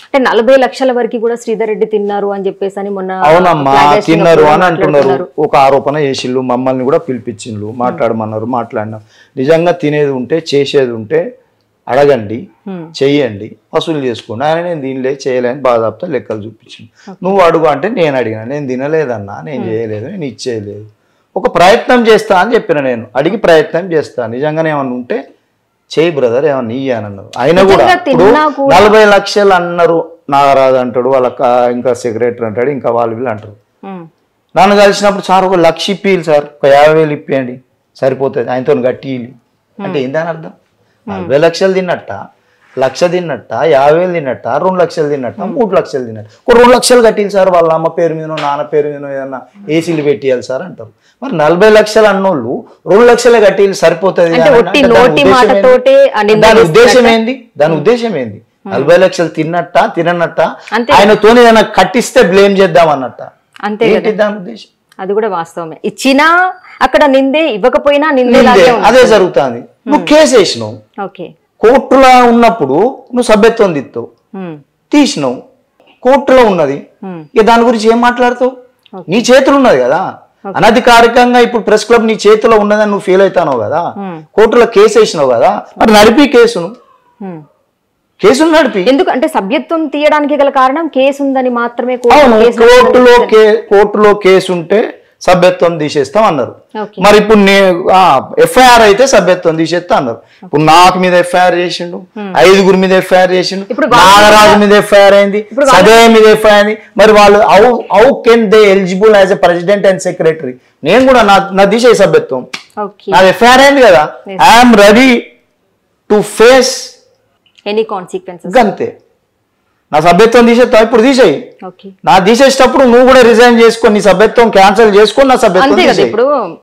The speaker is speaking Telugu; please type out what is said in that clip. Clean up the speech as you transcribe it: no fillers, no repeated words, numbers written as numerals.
అంటే 40 లక్షల వరకు కూడా శ్రీధర్ రెడ్డి తిన్నారు అని చెప్పేసి అని మొన్న అవునమ్మా తిన్నారు అని అంటున్నారు. ఒక ఆరోపణ చేసిళ్ళు, మమ్మల్ని కూడా పిలిపించిండ్రు, మాట్లాడమన్నారు, మాట్లాడినాం. నిజంగా తినేది ఉంటే చేసేది ఉంటే అడగండి, చెయ్యండి, వసూలు చేసుకోండి. ఆయన నేను దీనిలే చేయలేని బాధాపుతో లెక్కలు చూపించింది. నువ్వు అడుగు అంటే నేను అడిగిన, నేను తినలేదన్నా, నేను చేయలేదు, నేను ఇచ్చేయలేదు, ఒక ప్రయత్నం చేస్తా అని చెప్పిన. నేను అడిగి ప్రయత్నం చేస్తా, నిజంగానే ఏమన్నా ఉంటే చేయి బ్రదర్, ఏమన్నా ఇయ్యానన్నారు. అయినా కూడా 40 లక్షలు అన్నారు. నాగరాజు అంటాడు, వాళ్ళ ఇంకా సెక్రటరీ అంటాడు, ఇంకా వాళ్ళు వీళ్ళు అంటారు. నన్ను కలిసినప్పుడు సార్ 1 లక్ష ఇప్పియాలి సార్, ఒక 50,000 ఇప్పియండి సరిపోతుంది, ఆయనతో గట్టి అంటే ఏందని అర్థం? 40 లక్షలు తిన్నట్ట, 1 లక్ష తిన్నట్ట, 50,000 తిన్నట్ట, 2 లక్షలు తిన్నట్ట, 3 లక్షలు తిన్నట్టు. ఒక 2 లక్షలు కట్టింది సార్, వాళ్ళ అమ్మ పేరు మీదనో నాన్న పేరు మీదనో ఏదన్నా ఏసీలు పెట్టియాలి సార్ అంటారు. మరి 40 లక్షలు అన్నోళ్ళు 2 లక్షలే కట్టియాలి సరిపోతుంది. దాని ఉద్దేశం ఏంది? 40 లక్షలు తిన్నట్ట తినన్నట్ట, ఆయనతోనే ఏదైనా కట్టిస్తే బ్లేమ్ చేద్దాం అన్నట్ట. అంతే దాని ఉద్దేశం. అది కూడా వాస్తవమే. ఇచ్చినా అక్కడ నిందే, ఇవ్వకపోయినా నిందే, అదే జరుగుతుంది. నువ్వు కేసు వేసినావు, కోర్టులో ఉన్నప్పుడు నువ్వు సభ్యత్వం తీసినావు, కోర్టులో ఉన్నది, ఇక దాని గురించి ఏం మాట్లాడుతావు? నీ చేతులు ఉన్నది కదా, అనధికారికంగా ఇప్పుడు ప్రెస్ క్లబ్ నీ చేతిలో ఉన్నదని నువ్వు ఫీల్ అవుతావు కదా, కోర్టులో కేసు వేసినావు కదా, మరి నడిపి కేసును నడిపి. ఎందుకంటే సభ్యత్వం తీయడానికి గల కారణం కేసు ఉందని మాత్రమే. కోర్టులో కేసు ఉంటే సభ్యత్వం తీసేస్తాం అన్నారు. మరి ఇప్పుడు ఎఫ్ఐఆర్ అయితే సభ్యత్వం తీసేస్తా అన్నారు. ఇప్పుడు నాకు మీద ఎఫ్ఐఆర్ చేసిండు, 5 మీద ఎఫ్ఐఆర్ చేసిండు, నాగరాజు మీద ఎఫ్ఐఆర్ అయింది, సదయ మీద ఎఫ్ఐఆర్ అయింది. మరి వాళ్ళు how can they eligible as a president and secretary? నేను కూడా నా తీసే సభ్యత్వం, నాది ఎఫ్ఐఆర్ అయింది కదా, I'm ready to face any consequences. అంతే. నా సభ్యత్వం తీసేస్తా, ఇప్పుడు తీసేయి. నా తీసేసేటప్పుడు నువ్వు కూడా రిజైన్ చేసుకో, నీ సభ్యత్వం క్యాన్సిల్ చేసుకొని నా సభ్యత్వం. ఇప్పుడు